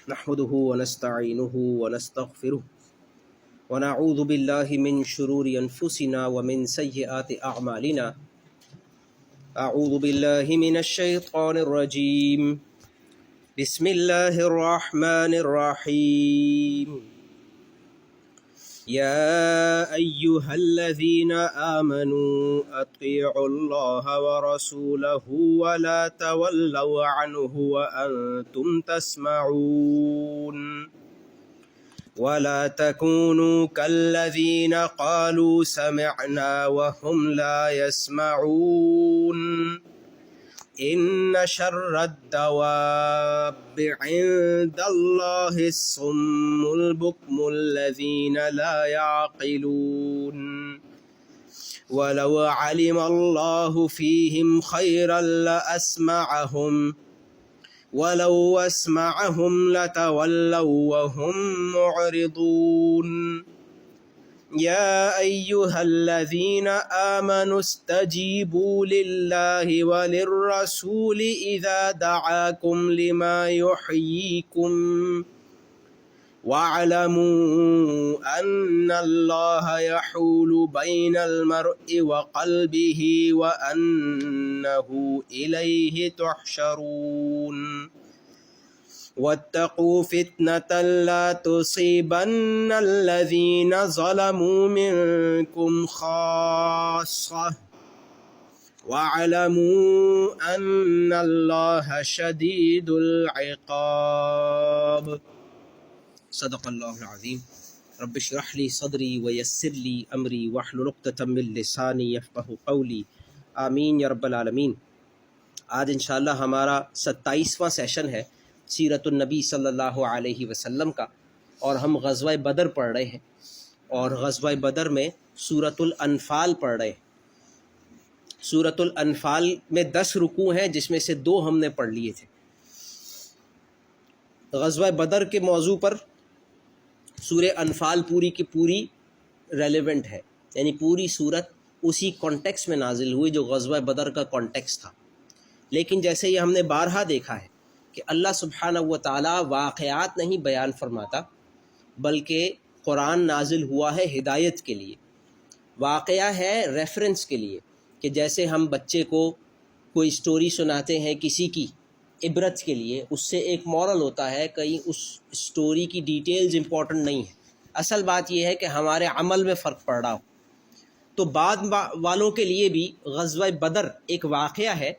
نحمده ونستعينه ونستغفره ونعوذ بالله من شرور أنفسنا ومن سيئات أعمالنا. أعوذ بالله من الشيطان الرجيم. بسم الله الرحمن الرحيم. يا أيها الذين آمنوا أطيعوا الله ورسوله ولا تولوا عنه وأنتم تسمعون ولا تكونوا كالذين قالوا سمعنا وهم لا يسمعون إن شر الدواب عند الله الصم البكم الذين لا يعقلون ولو علم الله فيهم خيرا لأسمعهم ولو أسمعهم لتولوا وهم معرضون يا أيها الذين آمنوا استجيبوا لله وللرسول إذا دعاكم لما يحييكم واعلموا أن الله يحول بين المرء وقلبه وأنه إليه تحشرون واتقوا فتنة لا تصيبن الذين ظلموا منكم خاصة واعلموا أن الله شديد العقاب. صدق اللہ العظیم. رب اشرح لی صدری ویسر لی امری واحلل عقدۃ من لسانی یفقہوا قولی. آمین یا رب العالمین. آج انشاءاللہ ہمارا 27واں سیشن ہے سیرت النبی صلی اللہ علیہ وسلم کا، اور ہم غزوہ بدر پڑھ رہے ہیں، اور غزوہ بدر میں سورۃ الانفال پڑھ رہے ہیں. سورۃ الانفال میں 10 رکوع ہیں، جس میں سے 2 ہم نے پڑھ لیے تھے. غزوہ بدر کے موضوع پر سورہ انفال پوری کی پوری ریلیونٹ ہے، یعنی پوری صورت اسی کانٹیکس میں نازل ہوئی جو غزوہ بدر کا کانٹیکس تھا. لیکن جیسے یہ ہم نے بارہا دیکھا ہے کہ اللہ سبحانہ و تعالی واقعات نہیں بیان فرماتا، بلکہ قرآن نازل ہوا ہے ہدایت کے لیے. واقعہ ہے ریفرنس کے لیے، کہ جیسے ہم بچے کو کوئی سٹوری سناتے ہیں کسی کی عبرت کے لیے، اس سے ایک مورل ہوتا ہے، کہیں اس سٹوری کی ڈیٹیلز امپورٹنٹ نہیں ہے، اصل بات یہ ہے کہ ہمارے عمل میں فرق پڑ رہا ہو. تو بعد والوں کے لیے بھی غزوہ بدر ایک واقعہ ہے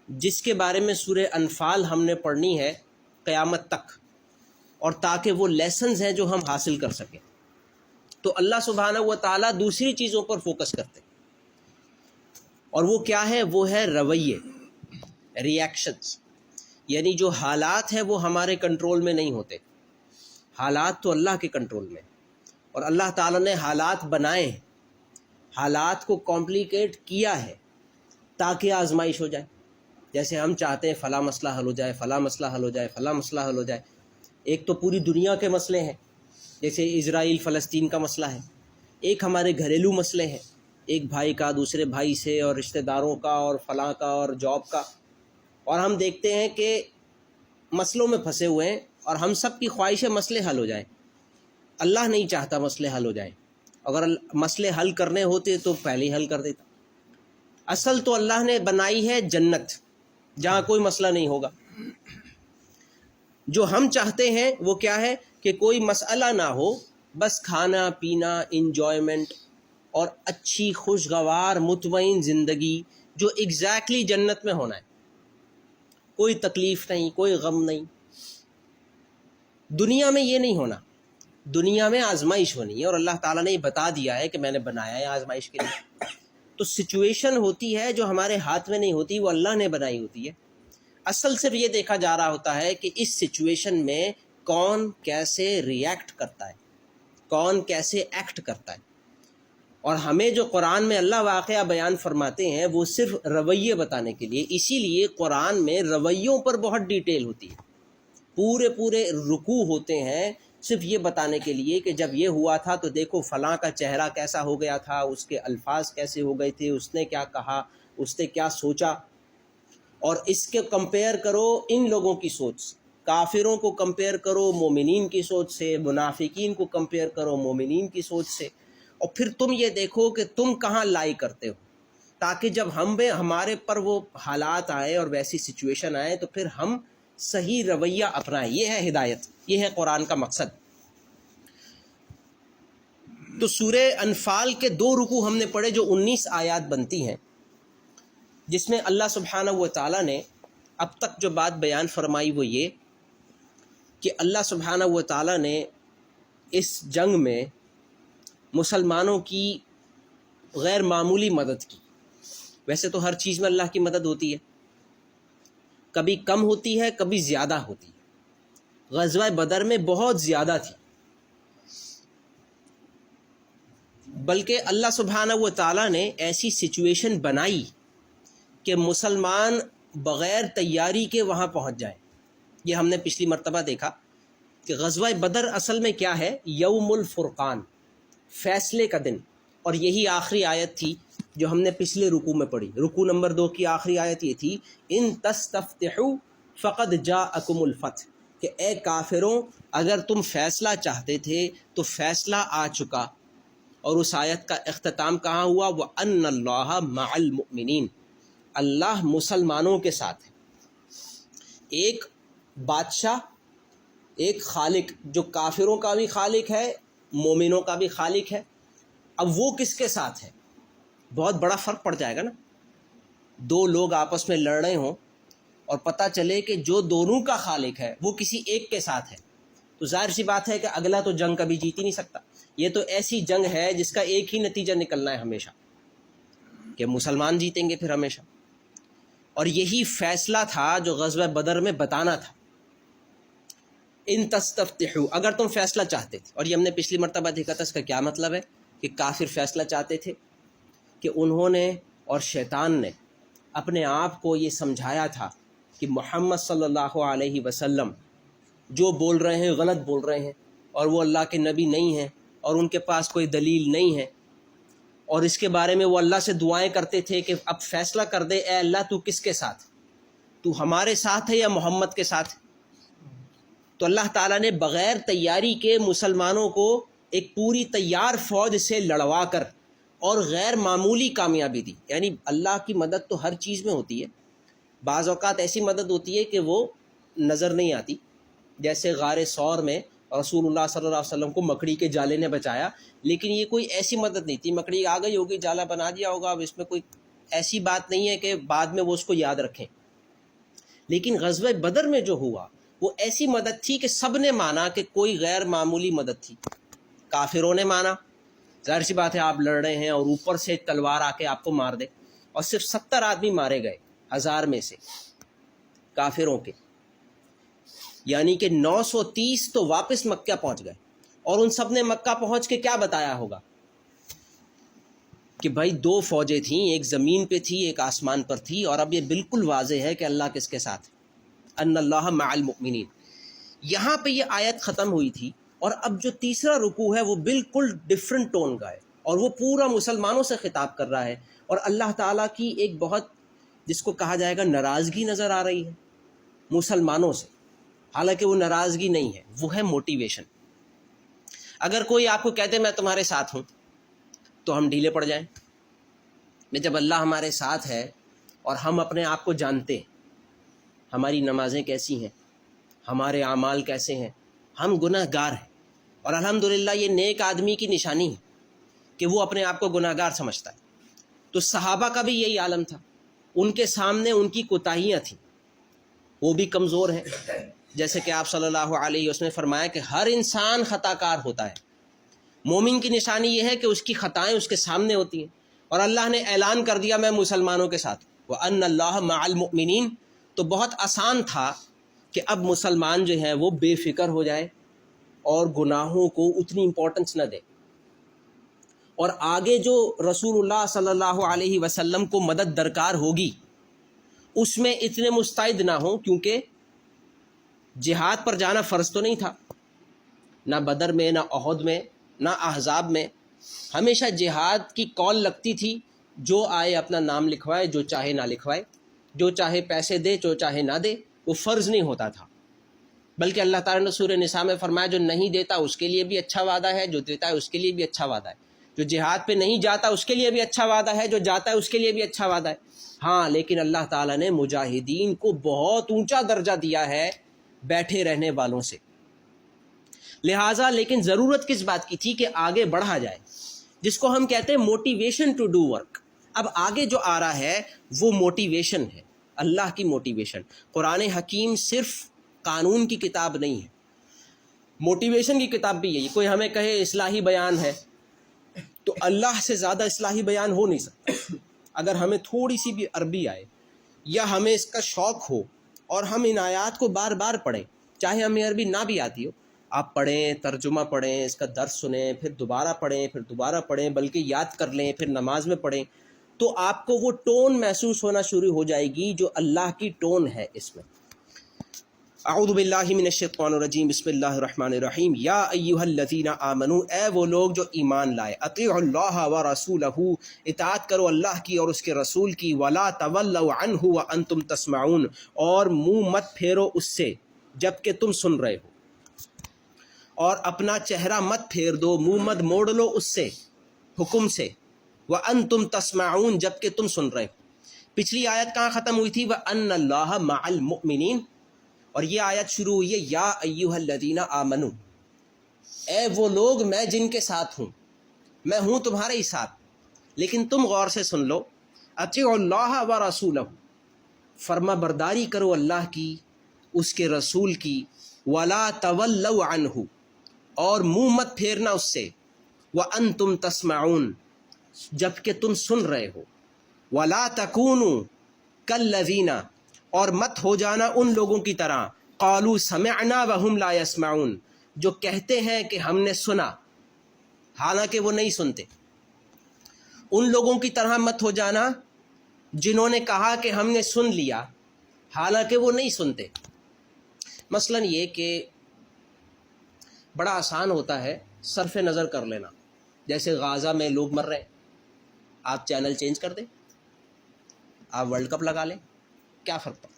جس کے بارے میں سورہ انفال ہم نے پڑھنی ہے قیامت تک، اور تاکہ وہ لیسنز ہیں جو ہم حاصل کر سکیں. تو اللہ سبحانہ و تعالیٰ دوسری چیزوں پر فوکس کرتے ہیں، اور وہ کیا ہے؟ وہ ہے رویے، ری ایکشنز. یعنی جو حالات ہیں وہ ہمارے کنٹرول میں نہیں ہوتے، حالات تو اللہ کے کنٹرول میں، اور اللہ تعالیٰ نے حالات بنائے ہیں، حالات کو کمپلیکیٹ کیا ہے تاکہ آزمائش ہو جائے. جیسے ہم چاہتے ہیں فلاں مسئلہ حل ہو جائے، فلاں مسئلہ حل ہو جائے، فلاں مسئلہ حل ہو جائے. ایک تو پوری دنیا کے مسئلے ہیں، جیسے اسرائیل فلسطین کا مسئلہ ہے. ایک ہمارے گھریلو مسئلے ہیں، ایک بھائی کا دوسرے بھائی سے، اور رشتہ داروں کا، اور فلاں کا، اور جاب کا. اور ہم دیکھتے ہیں کہ مسئلوں میں پھنسے ہوئے ہیں، اور ہم سب کی خواہش ہے مسئلے حل ہو جائیں. اللہ نہیں چاہتا مسئلے حل ہو جائیں. اگر مسئلے حل کرنے ہوتے تو پہلے ہی حل کر دیتا. اصل تو اللہ نے بنائی ہے جنت، جہاں کوئی مسئلہ نہیں ہوگا. جو ہم چاہتے ہیں وہ کیا ہے؟ کہ کوئی مسئلہ نہ ہو، بس کھانا پینا، انجوائمنٹ، اور اچھی خوشگوار مطمئن زندگی جو ایگزیکٹلی جنت میں ہونا ہے. کوئی تکلیف نہیں، کوئی غم نہیں. دنیا میں یہ نہیں ہونا، دنیا میں آزمائش ہونی ہے، اور اللہ تعالیٰ نے یہ بتا دیا ہے کہ میں نے بنایا ہے آزمائش کے لیے. تو سچویشن ہوتی ہے جو ہمارے ہاتھ میں نہیں ہوتی، وہ اللہ نے بنائی ہوتی ہے. اصل صرف یہ دیکھا جا رہا ہوتا ہے کہ اس سچویشن میں کون کیسے ری ایکٹ کرتا ہے، کون کیسے ایکٹ کرتا ہے. اور ہمیں جو قرآن میں اللہ واقعہ بیان فرماتے ہیں وہ صرف رویے بتانے کے لیے. اسی لیے قرآن میں رویوں پر بہت ڈیٹیل ہوتی ہے، پورے پورے رکوع ہوتے ہیں صرف یہ بتانے کے لیے کہ جب یہ ہوا تھا تو دیکھو فلاں کا چہرہ کیسا ہو گیا تھا، اس کے الفاظ کیسے ہو گئے تھے، اس نے کیا کہا، اس نے کیا سوچا، اور اس کے کمپیئر کرو ان لوگوں کی سوچ، کافروں کو کمپیئر کرو مومنین کی سوچ سے، منافقین کو کمپیئر کرو مومنین کی سوچ سے، اور پھر تم یہ دیکھو کہ تم کہاں لائی کرتے ہو، تاکہ جب ہمارے پر وہ حالات آئے اور ویسی سچویشن آئے تو پھر ہم صحیح رویہ اپنائیں۔ یہ ہے ہدایت، یہ ہے قرآن کا مقصد۔ تو سورہ انفال کے 2 رکوع ہم نے پڑھے جو 19 آیات بنتی ہیں، جس میں اللہ سبحانہ و تعالیٰ نے اب تک جو بات بیان فرمائی وہ یہ کہ اللہ سبحانہ و تعالیٰ نے اس جنگ میں مسلمانوں کی غیر معمولی مدد کی۔ ویسے تو ہر چیز میں اللہ کی مدد ہوتی ہے، کبھی کم ہوتی ہے کبھی زیادہ ہوتی ہے۔ غزوہ بدر میں بہت زیادہ تھی، بلکہ اللہ سبحانہ و تعالیٰ نے ایسی سچویشن بنائی کہ مسلمان بغیر تیاری کے وہاں پہنچ جائیں۔ یہ ہم نے پچھلی مرتبہ دیکھا کہ غزوہ بدر اصل میں کیا ہے؟ یوم الفرقان، فیصلے کا دن، اور یہی آخری آیت تھی جو ہم نے پچھلے رکوع میں پڑھی۔ رکوع نمبر 2 کی آخری آیت یہ تھی، ان تستفتحوا فقد جاءکم الفتح، کہ اے کافروں اگر تم فیصلہ چاہتے تھے تو فیصلہ آ چکا۔ اور اس آیت کا اختتام کہاں ہوا؟ وَأَنَّ اللَّهَ مَعَ الْمُؤْمِنِينَ، اللہ مسلمانوں کے ساتھ ہے۔ ایک بادشاہ، ایک خالق جو کافروں کا بھی خالق ہے مومنوں کا بھی خالق ہے، اب وہ کس کے ساتھ ہے؟ بہت بڑا فرق پڑ جائے گا نا۔ 2 لوگ آپس میں لڑ رہے ہوں اور پتہ چلے کہ جو دونوں کا خالق ہے وہ کسی ایک کے ساتھ ہے، تو ظاہر سی بات ہے کہ اگلا تو جنگ کبھی جیت ہی نہیں سکتا۔ یہ تو ایسی جنگ ہے جس کا ایک ہی نتیجہ نکلنا ہے ہمیشہ، کہ مسلمان جیتیں گے پھر ہمیشہ۔ اور یہی فیصلہ تھا جو غزوہ بدر میں بتانا تھا، ان تستفتحوا، اگر تم فیصلہ چاہتے تھے۔ اور یہ ہم نے پچھلی مرتبہ دیکھا تھا، اس کا کیا مطلب ہے کہ کافر فیصلہ چاہتے تھے کہ انہوں نے اور شیطان نے اپنے آپ کو یہ سمجھایا تھا کہ محمد صلی اللہ علیہ وسلم جو بول رہے ہیں غلط بول رہے ہیں، اور وہ اللہ کے نبی نہیں ہیں، اور ان کے پاس کوئی دلیل نہیں ہے۔ اور اس کے بارے میں وہ اللہ سے دعائیں کرتے تھے کہ اب فیصلہ کر دے اے اللہ، تو کس کے ساتھ، تو ہمارے ساتھ ہے یا محمد کے ساتھ؟ تو اللہ تعالیٰ نے بغیر تیاری کے مسلمانوں کو ایک پوری تیار فوج سے لڑوا کر اور غیر معمولی کامیابی دی۔ یعنی اللہ کی مدد تو ہر چیز میں ہوتی ہے، بعض اوقات ایسی مدد ہوتی ہے کہ وہ نظر نہیں آتی، جیسے غار ثور میں رسول اللہ صلی اللہ علیہ وسلم کو مکڑی کے جالے نے بچایا، لیکن یہ کوئی ایسی مدد نہیں تھی، مکڑی آ گئی ہوگی جالا بنا دیا ہوگا، اب اس میں کوئی ایسی بات نہیں ہے کہ بعد میں وہ اس کو یاد رکھیں۔ لیکن غزوہ بدر میں جو ہوا وہ ایسی مدد تھی کہ سب نے مانا کہ کوئی غیر معمولی مدد تھی۔ کافروں نے مانا، ظاہر سی بات ہے آپ لڑ رہے ہیں اور اوپر سے تلوار آ کے آپ کو مار دے، اور صرف 70 آدمی مارے گئے 1000 میں سے کافروں کے، یعنی کہ 930 تو واپس مکہ پہنچ گئے۔ اور ان سب نے مکہ پہنچ کے کیا بتایا ہوگا کہ بھائی 2 فوجیں تھیں، ایک زمین پہ تھی ایک آسمان پر تھی، اور اب یہ بالکل واضح ہے کہ اللہ کس کے ساتھ ہے، ان اللہ مع المؤمنین۔ یہاں پہ یہ آیت ختم ہوئی تھی، اور اب جو تیسرا رکوع ہے وہ بالکل ڈیفرنٹ ٹون کا ہے، اور وہ پورا مسلمانوں سے خطاب کر رہا ہے، اور اللہ تعالیٰ کی ایک بہت جس کو کہا جائے گا ناراضگی نظر آ رہی ہے مسلمانوں سے، حالانکہ وہ ناراضگی نہیں ہے، وہ ہے موٹیویشن۔ اگر کوئی آپ کو کہتے میں تمہارے ساتھ ہوں تو ہم ڈھیلے پڑ جائیں، میں جب اللہ ہمارے ساتھ ہے اور ہم اپنے آپ کو جانتے ہیں، ہماری نمازیں کیسی ہیں، ہمارے اعمال کیسے ہیں، ہم گناہ گار ہیں، اور الحمدللہ یہ نیک آدمی کی نشانی ہے کہ وہ اپنے آپ کو گناہ گار سمجھتا ہے۔ تو صحابہ کا بھی یہی عالم تھا، ان کے سامنے ان کی کوتاہیاں تھیں، وہ بھی کمزور ہیں، جیسے کہ آپ صلی اللہ علیہ وسلم نے فرمایا کہ ہر انسان خطا کار ہوتا ہے۔ مومن کی نشانی یہ ہے کہ اس کی خطائیں اس کے سامنے ہوتی ہیں، اور اللہ نے اعلان کر دیا میں مسلمانوں کے ساتھ، وَأَنَّ اللَّهَ مَعَ الْمُؤْمِنِينَ۔ تو بہت آسان تھا کہ اب مسلمان جو ہیں وہ بے فکر ہو جائے اور گناہوں کو اتنی امپورٹنس نہ دے، اور آگے جو رسول اللہ صلی اللہ علیہ وسلم کو مدد درکار ہوگی اس میں اتنے مستعد نہ ہوں، کیونکہ جہاد پر جانا فرض تو نہیں تھا، نہ بدر میں نہ احد میں نہ احزاب میں، ہمیشہ جہاد کی کال لگتی تھی، جو آئے اپنا نام لکھوائے، جو چاہے نہ لکھوائے، جو چاہے پیسے دے جو چاہے نہ دے، وہ فرض نہیں ہوتا تھا۔ بلکہ اللہ تعالیٰ نے سورہ نساء میں فرمایا جو نہیں دیتا اس کے لیے بھی اچھا وعدہ ہے، جو دیتا ہے اس کے لیے بھی اچھا وعدہ ہے، جو جہاد پہ نہیں جاتا اس کے لیے بھی اچھا وعدہ ہے، جو جاتا ہے اس کے لیے بھی اچھا وعدہ ہے۔ ہاں، لیکن اللہ تعالیٰ نے مجاہدین کو بہت اونچا درجہ دیا ہے بیٹھے رہنے والوں سے، لہٰذا لیکن ضرورت کس بات کی تھی کہ آگے بڑھا جائے، جس کو ہم کہتے ہیں موٹیویشن ٹو ڈو ورک۔ اب آگے جو آ رہا ہے وہ موٹیویشن ہے، اللہ کی موٹیویشن۔ قرآن حکیم صرف قانون کی کتاب نہیں ہے، موٹیویشن کی کتاب بھی ہے۔ کوئی ہمیں کہے اصلاحی بیان ہے، تو اللہ سے زیادہ اصلاحی بیان ہو نہیں سکتا۔ اگر ہمیں تھوڑی سی بھی عربی آئے یا ہمیں اس کا شوق ہو اور ہم ان آیات کو بار بار پڑھیں، چاہے ہمیں عربی نہ بھی آتی ہو، آپ پڑھیں، ترجمہ پڑھیں، اس کا درس سنیں، پھر دوبارہ پڑھیں، پھر دوبارہ پڑھیں، بلکہ یاد کر لیں، پھر نماز میں پڑھیں، تو آپ کو وہ ٹون محسوس ہونا شروع ہو جائے گی جو اللہ کی ٹون ہے اس میں۔ اعوذ باللہ من الشیطان الرجیم، بسم اللہ الرحمن الرحیم۔ یا ایھا الذین آمنوا، اے وہ لوگ جو ایمان لائے، اطیعوا اللہ ورسولہ، اطاعت کرو اللہ کی اور اس کے رسول کی، ولا تولوا عنہ وانتم تسمعون، اور منہ مت پھیرو اس سے جب کہ تم سن رہے ہو، اور اپنا چہرہ مت پھیر دو، منہ مت موڑ لو اس سے، حکم سے، وانتم تسمعون، جب کہ تم سن رہے ہو۔ پچھلی آیت کہاں ختم ہوئی تھی؟ وان اللہ مع المؤمنین، اور یہ آیت شروع ہوئی ہے یا ایھا الذین آمنوا، اے وہ لوگ میں جن کے ساتھ ہوں، میں ہوں تمہارے ہی ساتھ، لیکن تم غور سے سن لو۔ اطیعوا اللہ ورسولہ، فرما برداری کرو اللہ کی، اس کے رسول کی، ولا تولوا عنہ، اور منہ مت پھیرنا اس سے، وانتم تسمعون، جب کہ تم سن رہے ہو، ولا تکونوا کالذین، اور مت ہو جانا ان لوگوں کی طرح، قالوا سمعنا وهم لا يسمعون، جو کہتے ہیں کہ ہم نے سنا حالانکہ وہ نہیں سنتے۔ ان لوگوں کی طرح مت ہو جانا جنہوں نے کہا کہ ہم نے سن لیا حالانکہ وہ نہیں سنتے۔ مثلا یہ کہ بڑا آسان ہوتا ہے صرف نظر کر لینا، جیسے غازہ میں لوگ مر رہے ہیں، آپ چینل چینج کر دیں، آپ ورلڈ کپ لگا لیں، کیا فرق پڑتا؟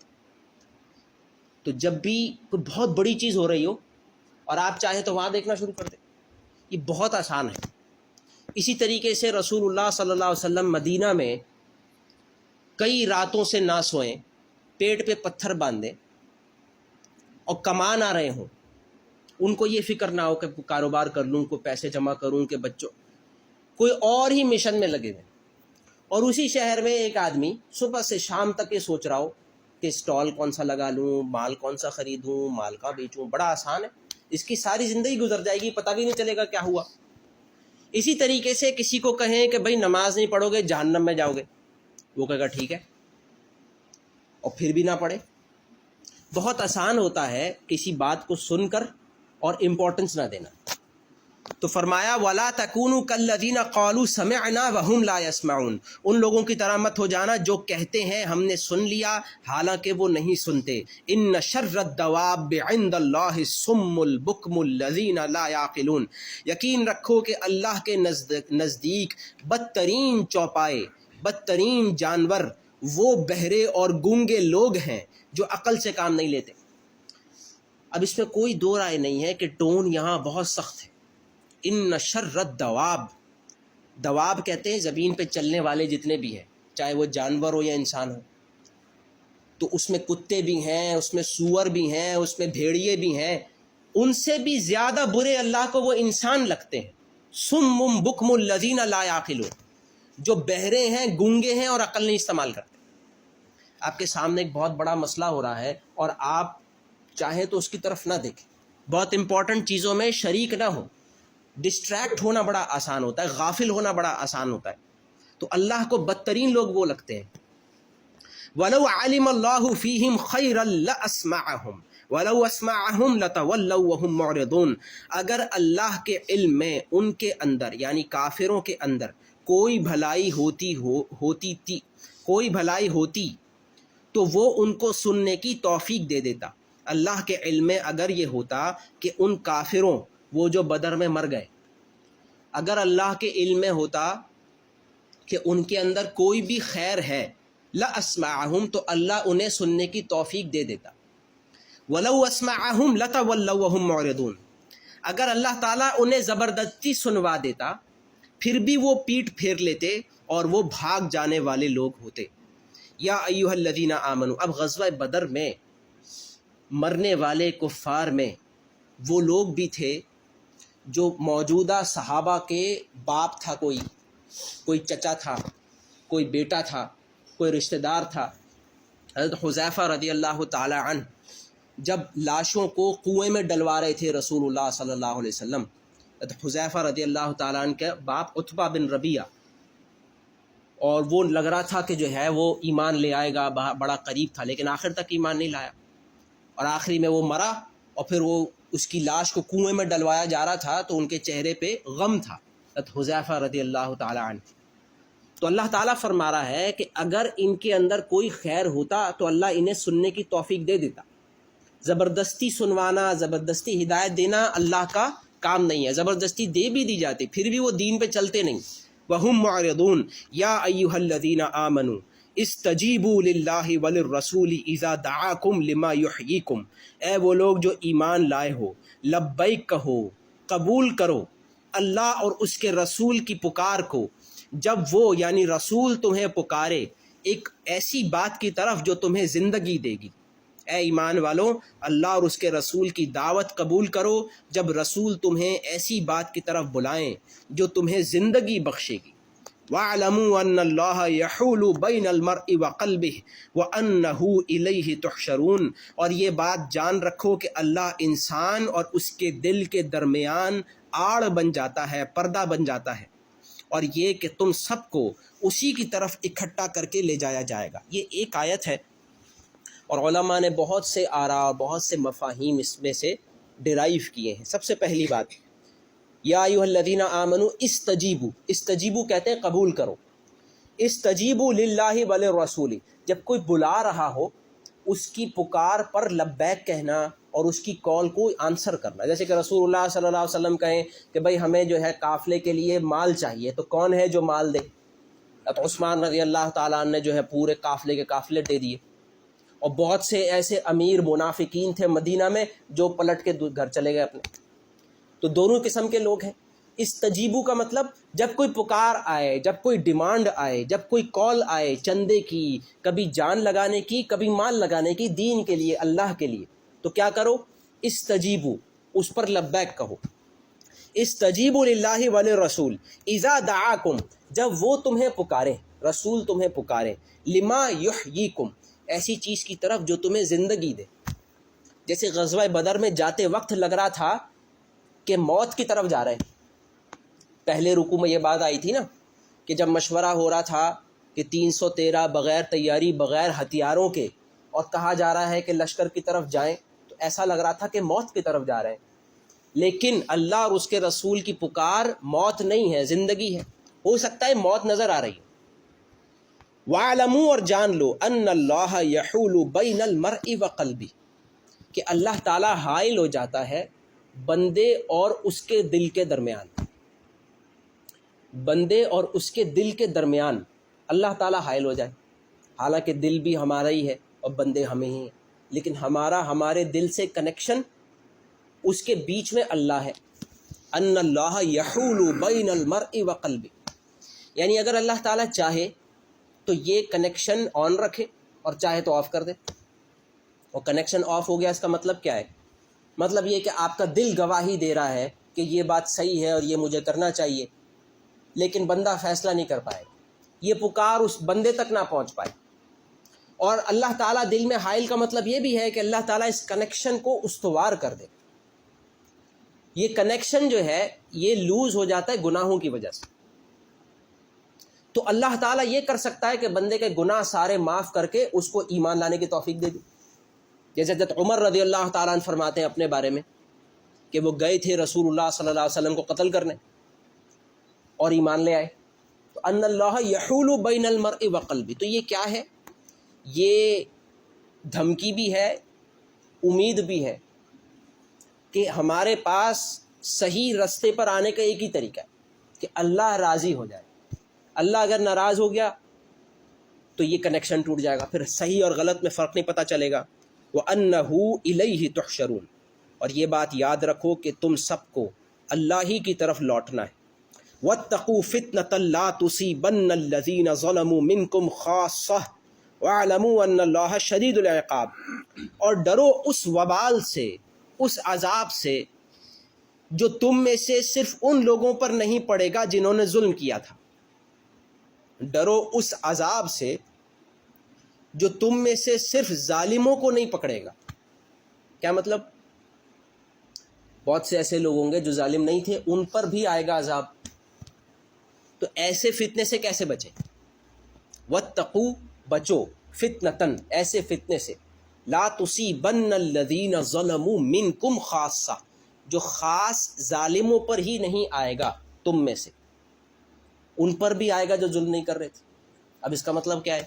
تو جب بھی کوئی بہت بڑی چیز ہو رہی ہو اور آپ چاہیں تو وہاں دیکھنا شروع کر دیں، یہ بہت آسان ہے۔ اسی طریقے سے رسول اللہ صلی اللہ علیہ وسلم مدینہ میں کئی راتوں سے نہ سوئیں، پیٹ پہ پتھر باندھیں اور کمان آ رہے ہوں، ان کو یہ فکر نہ ہو کہ کاروبار کر لوں، کوئی پیسے جمع کروں، کہ بچوں، کوئی اور ہی مشن میں لگے ہوئے، اور اسی شہر میں ایک آدمی صبح سے شام تک یہ سوچ رہا ہو کہ اسٹال کون سا لگا لوں، مال کون سا خریدوں، مال کا بیچوں۔ بڑا آسان ہے، اس کی ساری زندگی گزر جائے گی، پتہ بھی نہیں چلے گا کیا ہوا۔ اسی طریقے سے کسی کو کہیں کہ بھائی نماز نہیں پڑھو گے جہنم میں جاؤ گے، وہ کہے گا ٹھیک ہے، اور پھر بھی نہ پڑھے۔ بہت آسان ہوتا ہے کسی بات کو سن کر اور امپورٹنس نہ دینا۔ تو فرمایا وَلَا تَكُونُوا كَالَّذِينَ قَالُوا سَمِعْنَا وَهُمْ لَا يَسْمَعُونَ، ان لوگوں کی طرح مت ہو جانا جو کہتے ہیں ہم نے سن لیا حالانکہ وہ نہیں سنتے۔ إِنَّ شَرَّ الدَّوَابِّ عِندَ اللَّهِ الصُّمُّ الْبُكْمُ الَّذِينَ لَا يَعْقِلُونَ، یقین رکھو کہ اللہ کے نزدیک بدترین چوپائے، بدترین جانور وہ بہرے اور گونگے لوگ ہیں جو عقل سے کام نہیں لیتے۔ اب اس میں کوئی دو رائے نہیں ہے کہ ٹون یہاں بہت سخت ہے۔ ان شر الدواب، دواب کہتے ہیں زمین پہ چلنے والے جتنے بھی ہیں، چاہے وہ جانور ہو یا انسان ہو، تو اس میں کتے بھی ہیں، اس میں سور بھی ہیں، اس میں بھیڑیے بھی ہیں، ان سے بھی زیادہ برے اللہ کو وہ انسان لگتے ہیں۔ صم بکم الذین لا یعقلون، جو بہرے ہیں، گونگے ہیں اور عقل نہیں استعمال کرتے۔ آپ کے سامنے ایک بہت بڑا مسئلہ ہو رہا ہے اور آپ چاہیں تو اس کی طرف نہ دیکھیں، بہت امپورٹنٹ چیزوں میں شریک نہ ہو، ڈسٹریکٹ ہونا بڑا آسان ہوتا ہے، غافل ہونا بڑا آسان ہوتا ہے، تو اللہ کو بدترین لوگ وہ لگتے ہیں۔ وَلَوْ عَلِمَ اللَّهُ فِيهِمْ خَيْرًا لَأَسْمَعَهُمْ وَلَوْ أَسْمَعَهُمْ لَتَوَلَّوْا وَهُمْ مُعْرِضُونَ، اگر اللہ کے علم میں ان کے اندر یعنی کافروں کے اندر کوئی بھلائی ہوتی تو وہ ان کو سننے کی توفیق دے دیتا۔ اللہ کے علم میں اگر یہ ہوتا کہ ان کافروں، وہ جو بدر میں مر گئے، اگر اللہ کے علم میں ہوتا کہ ان کے اندر کوئی بھی خیر ہے، لَأَسْمَعَهُمْ، تو اللہ انہیں سننے کی توفیق دے دیتا۔ وَلَوْ أَسْمَعَهُمْ لَتَوَلَّوْا وَهُمْ مُعْرِضُونَ، اگر اللہ تعالیٰ انہیں زبردستی سنوا دیتا پھر بھی وہ پیٹ پھیر لیتے اور وہ بھاگ جانے والے لوگ ہوتے۔ یا ایھا الذین آمنوا، اب غزوہ بدر میں مرنے والے کفار میں وہ لوگ بھی تھے جو موجودہ صحابہ کے باپ تھا، کوئی چچا تھا، کوئی بیٹا تھا، کوئی رشتہ دار تھا۔ حضرت حذیفہ رضی اللہ تعالی عنہ جب لاشوں کو کنویں میں ڈلوا رہے تھے رسول اللہ صلی اللہ علیہ وسلم، حضرت حذیفہ رضی اللہ تعالیٰ عنہ کے باپ عتبہ بن ربیعہ، اور وہ لگ رہا تھا کہ جو ہے وہ ایمان لے آئے گا، بڑا قریب تھا، لیکن آخر تک ایمان نہیں لایا، اور آخری میں وہ مرا، اور پھر وہ اس کی لاش کو کنویں میں ڈلوایا جا رہا تھا تو ان کے چہرے پہ غم تھا حضرت حذیفہ رضی اللہ تعالیٰ عنہ۔ تو اللہ تعالیٰ فرما رہا ہے کہ اگر ان کے اندر کوئی خیر ہوتا تو اللہ انہیں سننے کی توفیق دے دیتا۔ زبردستی سنوانا، زبردستی ہدایت دینا اللہ کا کام نہیں ہے، زبردستی دے بھی دی جاتی پھر بھی وہ دین پہ چلتے نہیں۔ وَهُمْ مُعْرِضُونَ یا ایھا الذین آمنوا استجیبوا للہ وللرسول اذا دعاکم لما یحییکم، اے وہ لوگ جو ایمان لائے ہو، لبیک کہو، قبول کرو اللہ اور اس کے رسول کی پکار کو، جب وہ یعنی رسول تمہیں پکارے ایک ایسی بات کی طرف جو تمہیں زندگی دے گی۔ اے ایمان والو، اللہ اور اس کے رسول کی دعوت قبول کرو جب رسول تمہیں ایسی بات کی طرف بلائیں جو تمہیں زندگی بخشے گی۔ وَاعْلَمُوا أَنَّ اللَّهَ يَحُولُ بَيْنَ الْمَرْءِ وَقَلْبِهِ وَأَنَّهُ إِلَيْهِ تُحْشَرُونَ، اور یہ بات جان رکھو کہ اللہ انسان اور اس کے دل کے درمیان آڑ بن جاتا ہے، پردہ بن جاتا ہے، اور یہ کہ تم سب کو اسی کی طرف اکٹھا کر کے لے جایا جائے گا۔ یہ ایک آیت ہے، اور علماء نے بہت سے آراء اور بہت سے مفاہیم اس میں سے ڈرائیو کیے ہیں۔ سب سے پہلی بات، یا ایھا الذین آمنوا استجیبوا، استجیبوا کہتے ہیں قبول کرو، استجیبوا للہ وللرسول، جب کوئی بلا رہا ہو اس کی پکار پر لبیک کہنا اور اس کی کال کو آنسر کرنا۔ جیسے کہ رسول اللہ صلی اللہ علیہ وسلم کہیں کہ بھئی ہمیں جو ہے قافلے کے لیے مال چاہیے، تو کون ہے جو مال دے؟ تو عثمان رضی اللہ تعالیٰ عنہ نے جو ہے پورے قافلے کے قافلے دے دیے، اور بہت سے ایسے امیر منافقین تھے مدینہ میں جو پلٹ کے گھر چلے گئے اپنے۔ تو دونوں قسم کے لوگ ہیں۔ استجیبو کا مطلب جب کوئی پکار آئے، جب کوئی ڈیمانڈ آئے، جب کوئی کال آئے چندے کی، کبھی جان لگانے کی، کبھی مال لگانے کی، دین کے لیے، اللہ کے لیے، تو کیا کرو؟ استجیبو، اس پر لبیک کہو۔ استجیبوا للہ وللرسول اذا دعاکم، جب وہ تمہیں پکارے، رسول تمہیں پکارے، لما یحییکم، ایسی چیز کی طرف جو تمہیں زندگی دے۔ جیسے غزوہ بدر میں جاتے وقت لگ رہا تھا کہ موت کی طرف جا رہے ہیں۔ پہلے رکوع میں یہ بات آئی تھی نا کہ جب مشورہ ہو رہا تھا کہ 313 بغیر تیاری، بغیر ہتھیاروں کے، اور کہا جا رہا ہے کہ لشکر کی طرف جائیں، تو ایسا لگ رہا تھا کہ موت کی طرف جا رہے ہیں، لیکن اللہ اور اس کے رسول کی پکار موت نہیں ہے، زندگی ہے۔ ہو سکتا ہے موت نظر آ رہی ہے۔ وَاعْلَمُوا، اور جان لو، أَنَّ اللَّهَ يَحُولُ بَيْنَ الْمَرْءِ وَقَلْبِهِ، کہ اللہ تعالیٰ حائل ہو جاتا ہے بندے اور اس کے دل کے درمیان، بندے اور اس کے دل کے درمیان اللہ تعالیٰ حائل ہو جائے۔ حالانکہ دل بھی ہمارا ہی ہے اور بندے ہمیں ہی ہیں، لیکن ہمارے دل سے کنیکشن اس کے بیچ میں اللہ ہے۔ ان اللہ یحول بین المرء وقلبہ، یعنی اگر اللہ تعالیٰ چاہے تو یہ کنیکشن آن رکھے اور چاہے تو آف کر دے۔ اور کنیکشن آف ہو گیا، اس کا مطلب کیا ہے؟ مطلب یہ کہ آپ کا دل گواہی دے رہا ہے کہ یہ بات صحیح ہے اور یہ مجھے کرنا چاہیے، لیکن بندہ فیصلہ نہیں کر پائے، یہ پکار اس بندے تک نہ پہنچ پائے۔ اور اللہ تعالیٰ دل میں حائل کا مطلب یہ بھی ہے کہ اللہ تعالیٰ اس کنیکشن کو استوار کر دے۔ یہ کنیکشن جو ہے یہ لوز ہو جاتا ہے گناہوں کی وجہ سے، تو اللہ تعالیٰ یہ کر سکتا ہے کہ بندے کے گناہ سارے معاف کر کے اس کو ایمان لانے کی توفیق دے دی۔ جیسے حضرت عمر رضی اللہ تعالیٰ عنہ فرماتے ہیں اپنے بارے میں کہ وہ گئے تھے رسول اللہ صلی اللہ علیہ وسلم کو قتل کرنے اور ایمان لے آئے۔ تو ان اللہ یحول بین المرء وقلبہ، تو یہ کیا ہے؟ یہ دھمکی بھی ہے، امید بھی ہے کہ ہمارے پاس صحیح رستے پر آنے کا ایک ہی طریقہ ہے کہ اللہ راضی ہو جائے۔ اللہ اگر ناراض ہو گیا تو یہ کنیکشن ٹوٹ جائے گا، پھر صحیح اور غلط میں فرق نہیں پتہ چلے گا۔ وَأَنَّهُ إِلَيْهِ تُحْشَرُونَ، اور یہ بات یاد رکھو کہ تم سب کو اللہ ہی کی طرف لوٹنا ہے. وَاتَّقُوا فِتْنَةً لَا تُصِيبَنَّ الَّذِينَ ظَلَمُوا مِنْكُمْ خَاصَّةً وَاعْلَمُوا أَنَّ اللَّهَ شَدِيدُ الْعِقَابِ، اور ڈرو اس وبال سے، اس عذاب سے جو تم میں سے صرف ان لوگوں پر نہیں پڑے گا جنہوں نے ظلم کیا تھا. ڈرو اس عذاب سے جو تم میں سے صرف ظالموں کو نہیں پکڑے گا. کیا مطلب؟ بہت سے ایسے لوگ ہوں گے جو ظالم نہیں تھے، ان پر بھی آئے گا عذاب. تو ایسے فتنے سے کیسے بچیں؟ وَاتَّقُوا، بچو، فِتْنَةً، ایسے فتنے سے، لَا تُصِيبَنَّ الَّذِينَ ظَلَمُوا مِنْكُمْ خَاصَّةً، جو خاص ظالموں پر ہی نہیں آئے گا تم میں سے، ان پر بھی آئے گا جو ظلم نہیں کر رہے تھے. اب اس کا مطلب کیا ہے؟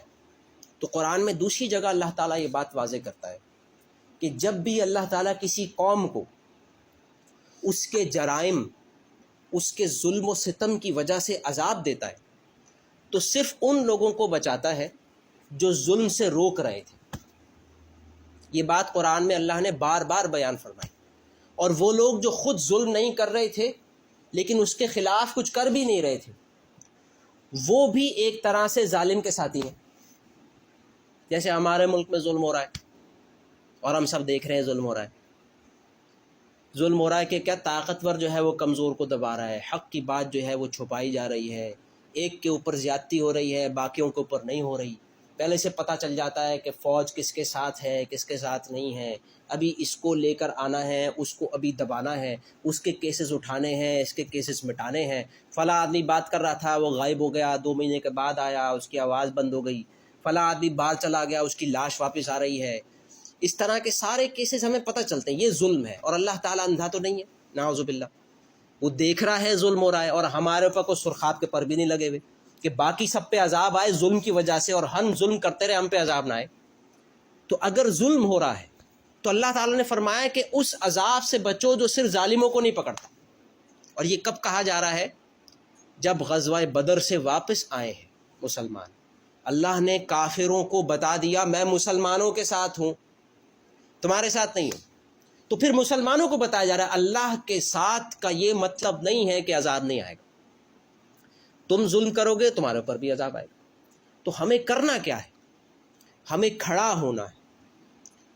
تو قرآن میں دوسری جگہ اللہ تعالیٰ یہ بات واضح کرتا ہے کہ جب بھی اللہ تعالیٰ کسی قوم کو اس کے جرائم، اس کے ظلم و ستم کی وجہ سے عذاب دیتا ہے تو صرف ان لوگوں کو بچاتا ہے جو ظلم سے روک رہے تھے. یہ بات قرآن میں اللہ نے بار بار بیان فرمائی. اور وہ لوگ جو خود ظلم نہیں کر رہے تھے لیکن اس کے خلاف کچھ کر بھی نہیں رہے تھے، وہ بھی ایک طرح سے ظالم کے ساتھی ہیں. جیسے ہمارے ملک میں ظلم ہو رہا ہے اور ہم سب دیکھ رہے ہیں ظلم ہو رہا ہے. ظلم ہو رہا ہے کہ کیا طاقتور جو ہے وہ کمزور کو دبا رہا ہے، حق کی بات جو ہے وہ چھپائی جا رہی ہے، ایک کے اوپر زیادتی ہو رہی ہے، باقیوں کے اوپر نہیں ہو رہی. پہلے سے پتہ چل جاتا ہے کہ فوج کس کے ساتھ ہے، کس کے ساتھ نہیں ہے، ابھی اس کو لے کر آنا ہے، اس کو ابھی دبانا ہے، اس کے کیسز اٹھانے ہیں، اس کے کیسز مٹانے ہیں. فلاں آدمی بات کر رہا تھا، وہ غائب ہو گیا، 2 مہینے کے بعد آیا، اس کی آواز بند ہو گئی. فلاں آدمی باہر چلا گیا، اس کی لاش واپس آ رہی ہے. اس طرح کے سارے کیسز ہمیں پتہ چلتے ہیں. یہ ظلم ہے، اور اللہ تعالیٰ اندھا تو نہیں ہے، نعوذ باللہ. وہ دیکھ رہا ہے ظلم ہو رہا ہے، اور ہمارے اوپر کوئی سرخاب کے پر بھی نہیں لگے ہوئے کہ باقی سب پہ عذاب آئے ظلم کی وجہ سے، اور ہم ظلم کرتے رہے، ہم پہ عذاب نہ آئے. تو اگر ظلم ہو رہا ہے تو اللہ تعالیٰ نے فرمایا کہ اس عذاب سے بچو جو صرف ظالموں کو نہیں پکڑتا. اور یہ کب کہا جا رہا ہے؟ جب غزوہ بدر سے واپس آئے ہیں مسلمان. اللہ نے کافروں کو بتا دیا میں مسلمانوں کے ساتھ ہوں، تمہارے ساتھ نہیں ہوں. تو پھر مسلمانوں کو بتایا جا رہا ہے اللہ کے ساتھ کا یہ مطلب نہیں ہے کہ عذاب نہیں آئے گا. تم ظلم کرو گے تمہارے اوپر بھی عذاب آئے گا. تو ہمیں کرنا کیا ہے؟ ہمیں کھڑا ہونا ہے،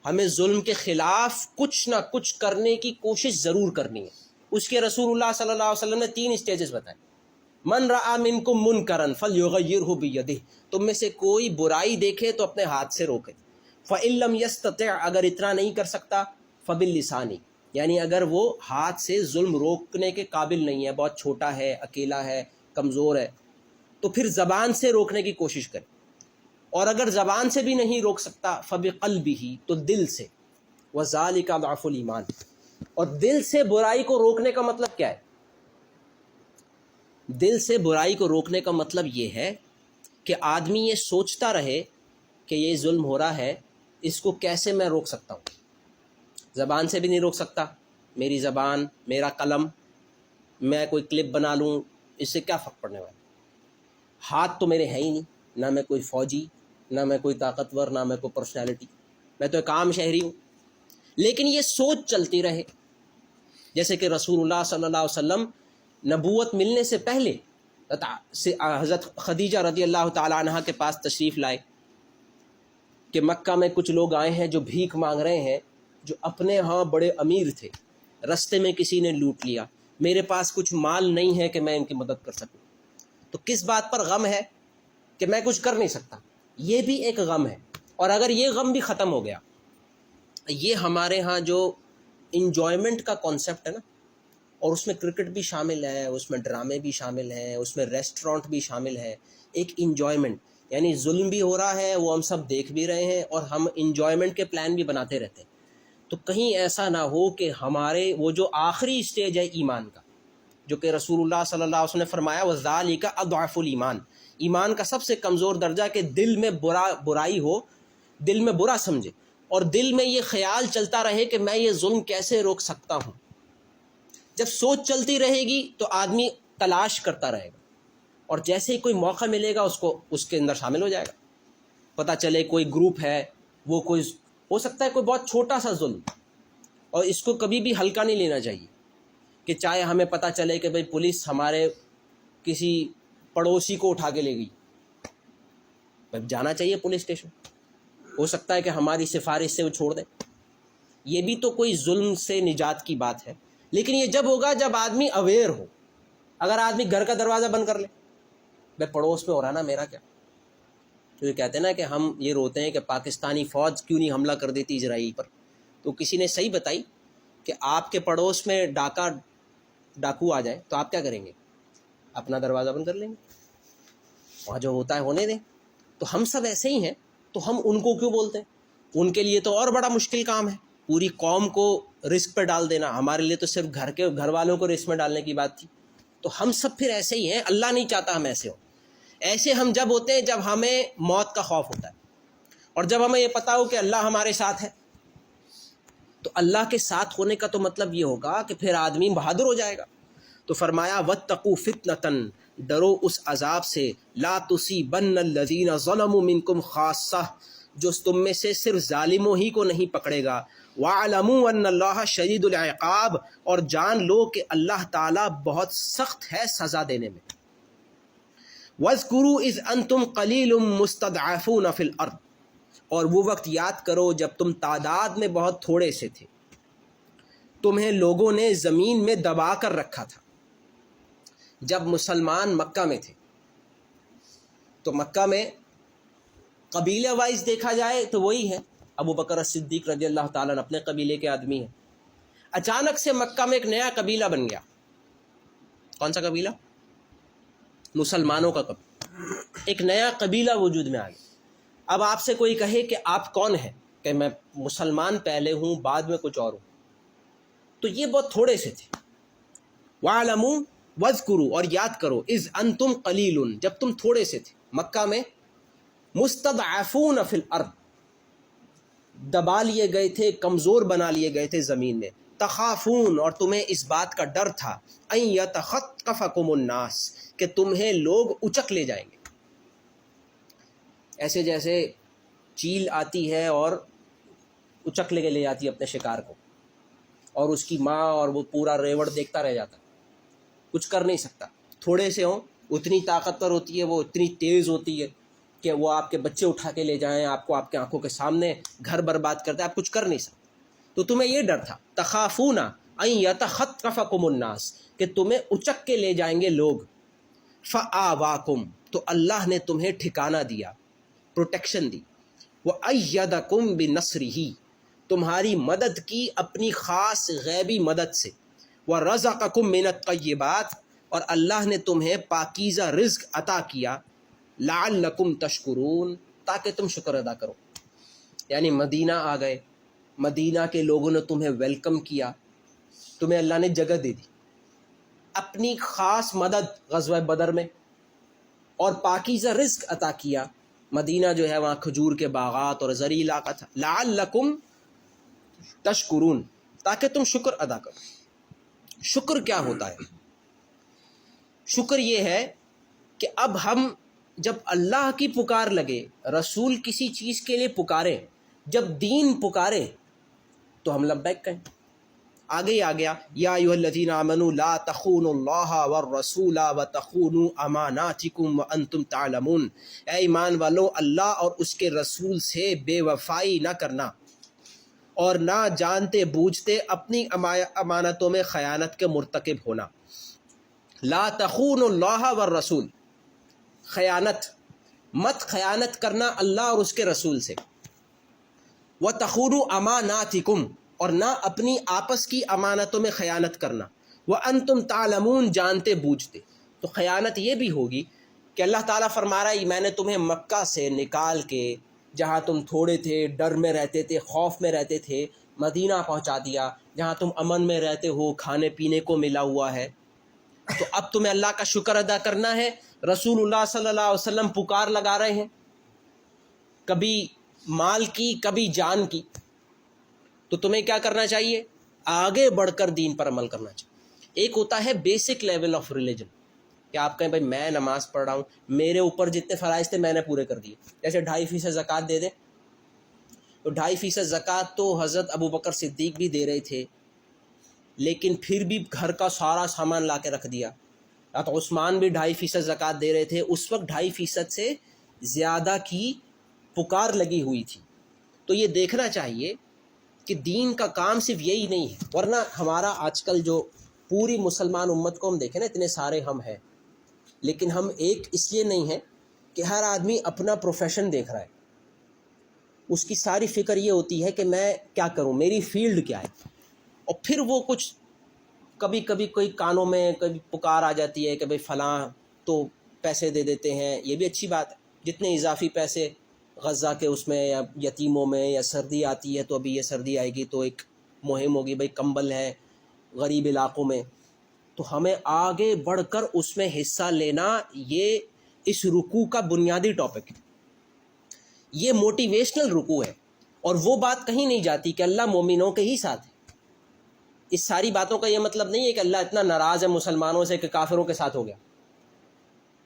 ہمیں ظلم کے خلاف کچھ نہ کچھ کرنے کی کوشش ضرور کرنی ہے. اس کے رسول اللہ صلی اللہ علیہ وسلم نے 3 اسٹیجز بتائے. من رآ منکم منکرا فلیغیرہ بیدہ، تم میں سے کوئی برائی دیکھے تو اپنے ہاتھ سے روکے. فإن لم یستطع، اگر اتنا نہیں کر سکتا، فباللسانی، یعنی اگر وہ ہاتھ سے ظلم روکنے کے قابل نہیں ہے، بہت چھوٹا ہے، اکیلا ہے، کمزور ہے، تو پھر زبان سے روکنے کی کوشش کرے. اور اگر زبان سے بھی نہیں روک سکتا، فبقلبہ، تو دل سے. وذالک ضعف الایمان، اور دل سے برائی کو روکنے کا مطلب کیا ہے؟ دل سے برائی کو روکنے کا مطلب یہ ہے کہ آدمی یہ سوچتا رہے کہ یہ ظلم ہو رہا ہے، اس کو کیسے میں روک سکتا ہوں. زبان سے بھی نہیں روک سکتا، میری زبان، میرا قلم، میں کوئی کلپ بنا لوں، اس سے کیا فرق پڑنے والا. ہاتھ تو میرے ہے ہی نہیں، نہ میں کوئی فوجی، نہ میں کوئی طاقتور، نہ میں کوئی پرسنالٹی، میں تو ایک عام شہری ہوں. لیکن یہ سوچ چلتی رہے. جیسے کہ رسول اللہ صلی اللہ علیہ وسلم نبوت ملنے سے پہلے حضرت خدیجہ رضی اللہ تعالیٰ عنہ کے پاس تشریف لائے کہ مکہ میں کچھ لوگ آئے ہیں جو بھیک مانگ رہے ہیں، جو اپنے ہاں بڑے امیر تھے، رستے میں کسی نے لوٹ لیا، میرے پاس کچھ مال نہیں ہے کہ میں ان کی مدد کر سکوں. تو کس بات پر غم ہے؟ کہ میں کچھ کر نہیں سکتا. یہ بھی ایک غم ہے. اور اگر یہ غم بھی ختم ہو گیا، یہ ہمارے ہاں جو انجوائمنٹ کا کانسیپٹ ہے نا، اور اس میں کرکٹ بھی شامل ہے، اس میں ڈرامے بھی شامل ہیں، اس میں ریسٹورانٹ بھی شامل ہے، ایک انجوائمنٹ، یعنی ظلم بھی ہو رہا ہے، وہ ہم سب دیکھ بھی رہے ہیں، اور ہم انجوائمنٹ کے پلان بھی بناتے رہتے ہیں. تو کہیں ایسا نہ ہو کہ ہمارے وہ جو آخری اسٹیج ہے ایمان کا، جو کہ رسول اللہ صلی اللہ علیہ وسلم نے فرمایا وَذَلِكَ أَضْعَفُ الْإِيمَانِ، ایمان کا سب سے کمزور درجہ کہ دل میں برائی ہو، دل میں برا سمجھے، اور دل میں یہ خیال چلتا رہے کہ میں یہ ظلم کیسے روک سکتا ہوں. جب سوچ چلتی رہے گی تو آدمی تلاش کرتا رہے گا، اور جیسے ہی کوئی موقع ملے گا اس کے اندر شامل ہو جائے گا. پتہ چلے کوئی گروپ ہے، وہ کوئی ہو سکتا ہے کوئی بہت چھوٹا سا ظلم، اور اس کو کبھی بھی ہلکا نہیں لینا چاہیے کہ چاہے ہمیں پتہ چلے کہ بھئی پولیس ہمارے کسی پڑوسی کو اٹھا کے لے گئی، جانا چاہیے پولیس اسٹیشن، ہو سکتا ہے کہ ہماری سفارش سے وہ چھوڑ دیں، یہ بھی تو کوئی ظلم سے نجات کی بات ہے۔ لیکن یہ جب ہوگا جب آدمی اویئر ہو۔ اگر آدمی گھر کا دروازہ بند کر لے، بھائی پڑوس میں ہو رہا نا، میرا کیا؟ تو یہ کہتے ہیں نا کہ ہم یہ روتے ہیں کہ پاکستانی فوج کیوں نہیں حملہ کر دیتی اسرائیل پر، تو کسی نے صحیح بتائی کہ آپ کے پڑوس میں ڈاکو آ جائے تو آپ کیا کریں گے؟ اپنا دروازہ بند کر لیں گے، وہاں جو ہوتا ہے ہونے دیں۔ تو ہم سب ایسے ہی ہیں، تو ہم ان کو کیوں بولتے ہیں؟ ان کے لیے تو اور بڑا مشکل کام ہے، پوری قوم کو رسک پہ ڈال دینا، ہمارے لیے تو صرف گھر والوں کو رسک میں ڈالنے کی بات تھی۔ تو ہم سب پھر ایسے ہی ہیں، اللہ نہیں چاہتا ہم ایسے ہوں۔ ایسے ہم جب ہوتے ہیں جب ہمیں موت کا خوف ہوتا ہے، اور جب ہمیں یہ پتا ہو کہ اللہ ہمارے ساتھ ہے۔ تو اللہ کے ساتھ ہونے کا تو مطلب یہ ہوگا کہ پھر آدمی بہادر ہو جائے گا۔ تو فرمایا واتقوا فتنةً، ڈرو اس عذاب سے، لا تصیبن الذین ظلموا منکم خاصہ، جو تم میں سے صرف ظالموں ہی کو نہیں پکڑے گا، وَاعْلَمُوا أَنَّ اللَّهَ شَدِيدُ الْعِقَابِ، اور جان لو کہ اللہ تعالیٰ بہت سخت ہے سزا دینے میں۔ وَاذْكُرُوا إِذْ أَنْتُمْ قَلِيلٌ مُسْتَضْعَفُونَ فِي الْأَرْضِ، اور وہ وقت یاد کرو جب تم تعداد میں بہت تھوڑے سے تھے، تمہیں لوگوں نے زمین میں دبا کر رکھا تھا۔ جب مسلمان مکہ میں تھے تو مکہ میں قبیلہ وائز دیکھا جائے تو وہی ہے، ابو بکر صدیق رضی اللہ تعالیٰ عنہ اپنے قبیلے کے آدمی ہیں۔ اچانک سے مکہ میں ایک نیا قبیلہ بن گیا۔ کون سا قبیلہ؟ مسلمانوں کا قبیلہ۔ ایک نیا قبیلہ وجود میں آ گیا۔ اب آپ سے کوئی کہے کہ آپ کون ہیں، کہ میں مسلمان پہلے ہوں بعد میں کچھ اور ہوں، تو یہ بہت تھوڑے سے تھے۔ وَاعْلَمُوا وَاذْكُرُوا، اور یاد کرو، اذ انتم قلیل، جب تم تھوڑے سے تھے مکہ میں، مستضعفون فی الارض، دبا لیے گئے تھے، کمزور بنا لیے گئے تھے زمین میں، تخافون، اور تمہیں اس بات کا ڈر تھا، ان یتخطفکم الناس، کہ تمہیں لوگ اچک لے جائیں گے۔ ایسے جیسے چیل آتی ہے اور اچک لے جاتی ہے اپنے شکار کو، اور اس کی ماں اور وہ پورا ریوڑ دیکھتا رہ جاتا، کچھ کر نہیں سکتا۔ تھوڑے سے ہوں، اتنی طاقتور ہوتی ہے وہ، اتنی تیز ہوتی ہے کہ وہ آپ کے بچے اٹھا کے لے جائیں، آپ کو آپ کے آنکھوں کے سامنے گھر برباد کرتے، آپ کچھ کر نہیں سکتے۔ تو تمہیں یہ ڈر تھا، تخافون ان یتخطفکم الناس، کہ تمہیں اچک کے لے جائیں گے لوگ۔ فآواکم، تو اللہ نے تمہیں ٹھکانہ دیا، پروٹیکشن دی۔ وَأَيَّدَكُمْ بِنَصْرِهِ، تمہاری مدد کی اپنی خاص غیبی مدد سے۔ وَرَزَقَكُمْ مِنَ الطَّيِّبَاتِ، اور اللہ نے تمہیں پاکیزہ رزق عطا کیا، لعلکم تشکرون، تاکہ تم شکر ادا کرو۔ یعنی مدینہ آ گئے، مدینہ کے لوگوں نے تمہیں ویلکم کیا، تمہیں اللہ نے جگہ دے دی، اپنی خاص مدد غزوہ بدر میں، اور پاکیزہ رزق عطا کیا۔ مدینہ جو ہے وہاں کھجور کے باغات اور زرعی علاقہ تھا۔ لعلکم تشکرون، تاکہ تم شکر ادا کرو۔ شکر کیا ہوتا ہے؟ شکر یہ ہے کہ اب ہم جب اللہ کی پکار لگے، رسول کسی چیز کے لیے پکارے، جب دین پکارے تو ہم لبیک کہیں۔ آگے ہی آ گیا، یا ایھا الذین آمنوا لا تخونوا اللہ والرسول وتخونوا اماناتکم وانتم تعلمون، اے ایمان والو، اللہ اور اس کے رسول سے بے وفائی نہ کرنا، اور نہ جانتے بوجھتے اپنی امانتوں میں خیانت کے مرتکب ہونا۔ لا تخونوا اللہ والرسول، خیانت مت، خیانت کرنا اللہ اور اس کے رسول سے۔ وَتَخُونُوا أَمَانَاتِكُمْ، اور نہ اپنی آپس کی امانتوں میں خیانت کرنا۔ وَأَنْتُمْ تَعْلَمُونَ، جانتے بوجھتے۔ تو خیانت یہ بھی ہوگی کہ اللہ تعالیٰ فرما رہا ہے میں نے تمہیں مکہ سے نکال کے، جہاں تم تھوڑے تھے، ڈر میں رہتے تھے، خوف میں رہتے تھے، مدینہ پہنچا دیا، جہاں تم امن میں رہتے ہو، کھانے پینے کو ملا ہوا ہے۔ تو اب تمہیں اللہ کا شکر ادا کرنا ہے۔ رسول اللہ صلی اللہ علیہ وسلم پکار لگا رہے ہیں، کبھی مال کی کبھی جان کی، تو تمہیں کیا کرنا چاہیے؟ آگے بڑھ کر دین پر عمل کرنا چاہیے۔ ایک ہوتا ہے بیسک لیول آف ریلیجن، کہ آپ کہیں بھائی میں نماز پڑھ رہا ہوں، میرے اوپر جتنے فرائض تھے میں نے پورے کر دیے، جیسے 2.5% زکوٰۃ دے دیں، تو 2.5% زکوٰۃ تو حضرت ابو بکر صدیق بھی دے رہے تھے، لیکن پھر بھی گھر کا سارا سامان لا کے رکھ دیا. تو عثمان بھی 2.5% زکوٰۃ دے رہے تھے. اس وقت 2.5% سے زیادہ کی پکار لگی ہوئی تھی. تو یہ دیکھنا چاہیے کہ دین کا کام صرف یہی نہیں ہے. ورنہ ہمارا آج کل جو پوری مسلمان امت کو ہم دیکھیں نا، اتنے سارے ہم ہیں، لیکن ہم ایک اس لیے نہیں ہیں کہ ہر آدمی اپنا پروفیشن دیکھ رہا ہے. اس کی ساری فکر یہ ہوتی ہے کہ میں کیا کروں، میری فیلڈ کیا ہے. اور پھر وہ کچھ کبھی کبھی کوئی کانوں میں کبھی پکار آ جاتی ہے کہ بھئی فلاں تو پیسے دے دیتے ہیں. یہ بھی اچھی بات ہے، جتنے اضافی پیسے غزہ کے اس میں یا یتیموں میں، یا سردی آتی ہے تو ابھی یہ سردی آئے گی تو ایک مہم ہوگی بھئی کمبل ہے غریب علاقوں میں، تو ہمیں آگے بڑھ کر اس میں حصہ لینا، یہ اس رکوع کا بنیادی ٹاپک ہے. یہ موٹیویشنل رکوع ہے، اور وہ بات کہیں نہیں جاتی کہ اللہ مومنوں کے ہی ساتھ ہے. اس ساری باتوں کا یہ مطلب نہیں ہے کہ اللہ اتنا ناراض ہے مسلمانوں سے کہ کافروں کے ساتھ ہو گیا.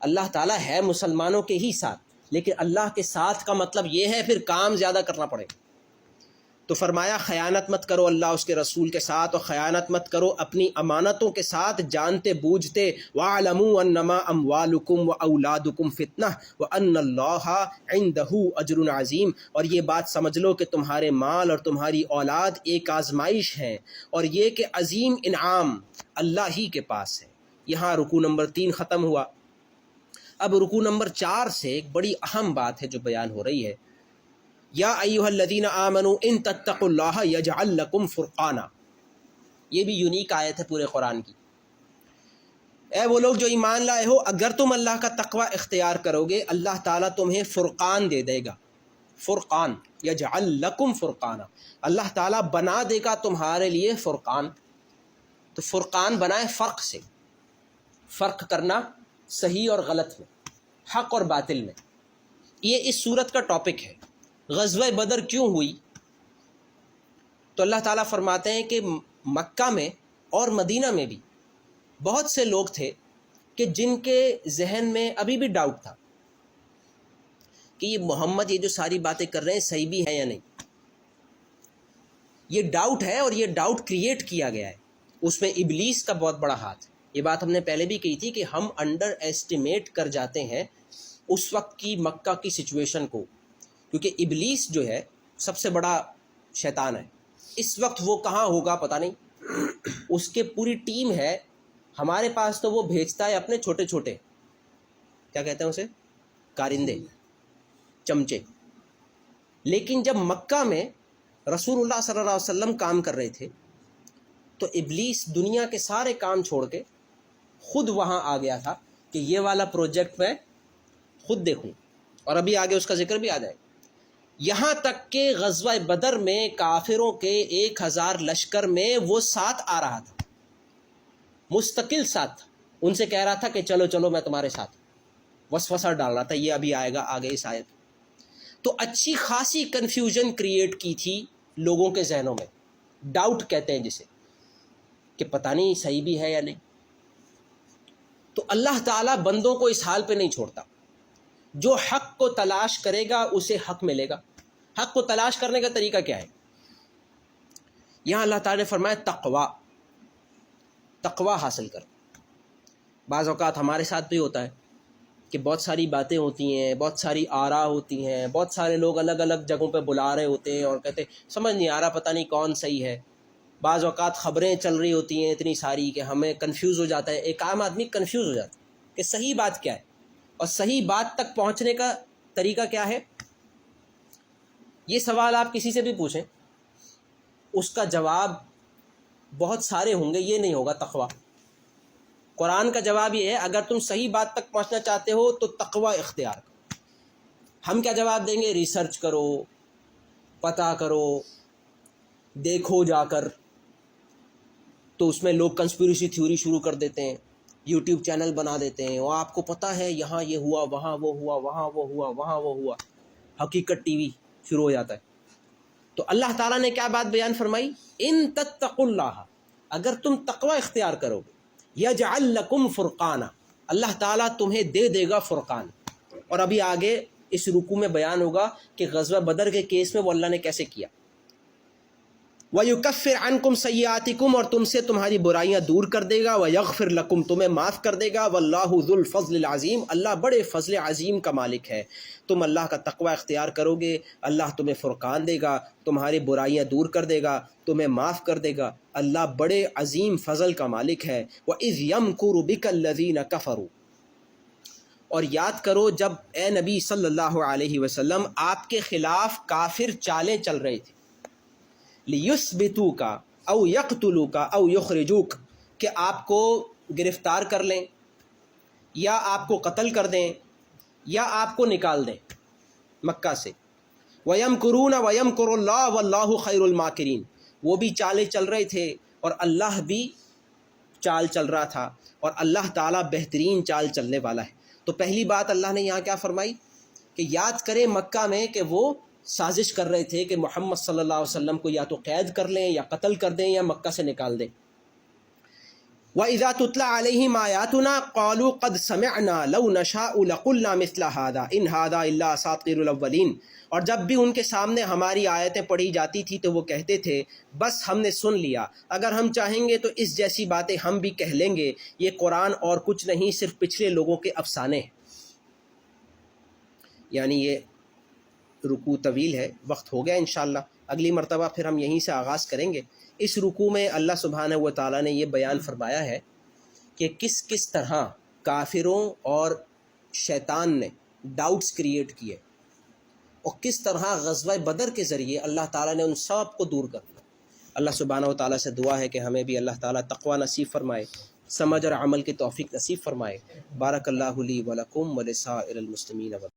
اللہ تعالیٰ ہے مسلمانوں کے ہی ساتھ، لیکن اللہ کے ساتھ کا مطلب یہ ہے پھر کام زیادہ کرنا پڑے. تو فرمایا خیانت مت کرو اللہ اس کے رسول کے ساتھ، اور خیانت مت کرو اپنی امانتوں کے ساتھ جانتے بوجھتے. وَاعْلَمُوا أَنَّمَا أَمْوَالُكُمْ وَأَوْلَادُكُمْ فِتْنَةٌ وَأَنَّ اللَّهَ عِندَهُ أَجْرٌ عَظِيمٌ. اور یہ بات سمجھ لو کہ تمہارے مال اور تمہاری اولاد ایک آزمائش ہیں، اور یہ کہ عظیم انعام اللہ ہی کے پاس ہے. یہاں رکوع نمبر 3 ختم ہوا. اب رکوع نمبر 4 سے ایک بڑی اہم بات ہے جو بیان ہو رہی ہے. یا ایھا الذین آمنوا ان تتقوا اللہ یجعل لکم فرقانا. یہ بھی یونیک آیت ہے پورے قرآن کی. اے وہ لوگ جو ایمان لائے ہو، اگر تم اللہ کا تقوی اختیار کرو گے، اللہ تعالیٰ تمہیں فرقان دے دے گا. فرقان، یجعل لکم فرقانا، اللہ تعالیٰ بنا دے گا تمہارے لیے فرقان. تو فرقان بنائے فرق سے، فرق کرنا صحیح اور غلط میں، حق اور باطل میں. یہ اس صورت کا ٹاپک ہے. غزوہ بدر کیوں ہوئی؟ تو اللہ تعالیٰ فرماتے ہیں کہ مکہ میں اور مدینہ میں بھی بہت سے لوگ تھے کہ جن کے ذہن میں ابھی بھی ڈاؤٹ تھا کہ یہ محمد یہ جو ساری باتیں کر رہے ہیں صحیح بھی ہے یا نہیں. یہ ڈاؤٹ ہے، اور یہ ڈاؤٹ کریٹ کیا گیا ہے. اس میں ابلیس کا بہت بڑا ہاتھ ہے. یہ بات ہم نے پہلے بھی کہی تھی کہ ہم انڈر ایسٹیمیٹ کر جاتے ہیں اس وقت کی مکہ کی سچویشن کو، کیونکہ ابلیس جو ہے سب سے بڑا شیطان ہے. اس وقت وہ کہاں ہوگا پتہ نہیں. اس کے پوری ٹیم ہے. ہمارے پاس تو وہ بھیجتا ہے اپنے چھوٹے چھوٹے، کیا کہتے ہیں اسے، کارندے، چمچے. لیکن جب مکہ میں رسول اللہ صلی اللہ علیہ وسلم کام کر رہے تھے تو ابلیس دنیا کے سارے کام چھوڑ کے خود وہاں آ گیا تھا کہ یہ والا پروجیکٹ میں خود دیکھوں. اور ابھی آگے اس کا ذکر بھی آ جائے. یہاں تک کہ غزوہ بدر میں کافروں کے 1000 لشکر میں وہ ساتھ آ رہا تھا، مستقل ساتھ تھا. ان سے کہہ رہا تھا کہ چلو چلو میں تمہارے ساتھ. وسوسہ ڈال رہا تھا. یہ ابھی آئے گا آگے اس آیت. تو اچھی خاصی کنفیوژن کریٹ کی تھی لوگوں کے ذہنوں میں. ڈاؤٹ کہتے ہیں جسے، کہ پتہ نہیں صحیح بھی ہے یا نہیں. تو اللہ تعالیٰ بندوں کو اس حال پہ نہیں چھوڑتا. جو حق کو تلاش کرے گا اسے حق ملے گا. حق کو تلاش کرنے کا طریقہ کیا ہے؟ یہاں اللہ تعالیٰ نے فرمایا تقوی، تقوی حاصل کر. بعض اوقات ہمارے ساتھ بھی ہوتا ہے کہ بہت ساری باتیں ہوتی ہیں، بہت ساری آراء ہوتی ہیں، بہت سارے لوگ الگ الگ جگہوں پہ بلا رہے ہوتے ہیں اور کہتے ہیں سمجھ نہیں آ رہا، پتہ نہیں کون صحیح ہے. بعض اوقات خبریں چل رہی ہوتی ہیں اتنی ساری کہ ہمیں کنفیوز ہو جاتا ہے. ایک عام آدمی کنفیوز ہو جاتا ہے کہ صحیح بات کیا ہے اور صحیح بات تک پہنچنے کا طریقہ کیا ہے. یہ سوال آپ کسی سے بھی پوچھیں، اس کا جواب بہت سارے ہوں گے، یہ نہیں ہوگا تقوی. قرآن کا جواب یہ ہے اگر تم صحیح بات تک پہنچنا چاہتے ہو تو تقوی اختیار کرو. ہم کیا جواب دیں گے؟ ریسرچ کرو، پتہ کرو، دیکھو جا کر. تو اس میں لوگ کنسپیریسی تھیوری شروع کر دیتے ہیں، یوٹیوب چینل بنا دیتے ہیں، اور آپ کو پتہ ہے یہاں یہ ہوا، وہاں وہ ہوا، وہاں وہ ہوا، وہاں وہ ہوا. حقیقت ٹی وی شروع ہو جاتا ہے. تو اللہ تعالیٰ نے کیا بات بیان فرمائی؟ ان تتقوا اللہ، اگر تم تقوی اختیار کرو گے، یجعل لکم فرقانا، اللہ تعالیٰ تمہیں دے دے گا فرقان. اور ابھی آگے اس رکوع میں بیان ہوگا کہ غزوہ بدر کے کیس میں وہ اللہ نے کیسے کیا. وَيُكَفِّرْ عَنْكُمْ سَيِّئَاتِكُمْ اور تم سے تمہاری برائیاں دور کر دے گا. وَيَغْفِرْ لَكُمْ تمہیں معاف کر دے گا. وَاللَّهُ ذُو الْفَضْلِ الْعَظِيمِ اللہ بڑے فضل عظیم کا مالک ہے. تم اللہ کا تقوی اختیار کرو گے, اللہ تمہیں فرقان دے گا, تمہاری برائیاں دور کر دے گا, تمہیں معاف کر دے گا. اللہ بڑے عظیم فضل کا مالک ہے. وَإِذْ يَمْكُرُ بِكَ الَّذِينَ كَفَرُوا اور یاد کرو جب اے نبی صلی اللہ علیہ وسلم آپ کے خلاف کافر چالیں چل رہے تھے. لِيُثْبِتُوكَ أَوْ يَقْتُلُوكَ أَوْ يُخْرِجُوكَ کہ آپ کو گرفتار کر لیں یا آپ کو قتل کر دیں یا آپ کو نکال دیں مکہ سے. وَيَمْكُرُونَ وَيَمْكُرُ اللَّهُ وَاللَّهُ خَيْرُ الْمَاكِرِينَ وہ بھی چالیں چل رہے تھے اور اللہ بھی چال چل رہا تھا اور اللہ تعالیٰ بہترین چال چلنے والا ہے. تو پہلی بات اللہ نے یہاں کیا فرمائی کہ یاد کریں مکہ میں کہ وہ سازش کر رہے تھے کہ محمد صلی اللہ علیہ وسلم کو یا تو قید کر لیں یا قتل کر دیں یا مکہ سے نکال دیں. وَإِذَا تُتْلَى عَلَيْهِمْ آيَاتُنَا قَالُوا قَدْ سَمِعْنَا لَوْ نَشَاءُ لَقُلْنَا مِثْلَ هَذَا إِنْ هَذَا إِلَّا أَسَاطِيرُ الْأَوَّلِينَ اور جب بھی ان کے سامنے ہماری آیتیں پڑھی جاتی تھی تو وہ کہتے تھے بس ہم نے سن لیا, اگر ہم چاہیں گے تو اس جیسی باتیں ہم بھی کہہ لیں گے, یہ قرآن اور کچھ نہیں صرف پچھلے لوگوں کے افسانے ہیں. یعنی یہ رکوع طویل ہے, وقت ہو گیا انشاءاللہ, اگلی مرتبہ پھر ہم یہیں سے آغاز کریں گے. اس رکوع میں اللہ سبحانہ و تعالیٰ نے یہ بیان فرمایا ہے کہ کس کس طرح کافروں اور شیطان نے ڈاؤٹس کریٹ کیے اور کس طرح غزوہ بدر کے ذریعے اللہ تعالیٰ نے ان سب کو دور کر دیا. اللہ سبحانہ و تعالیٰ سے دعا ہے کہ ہمیں بھی اللہ تعالیٰ تقوی نصیب فرمائے, سمجھ اور عمل کی توفیق نصیب فرمائے. بارک اللہ لی و لکم و لسائر المسلمین.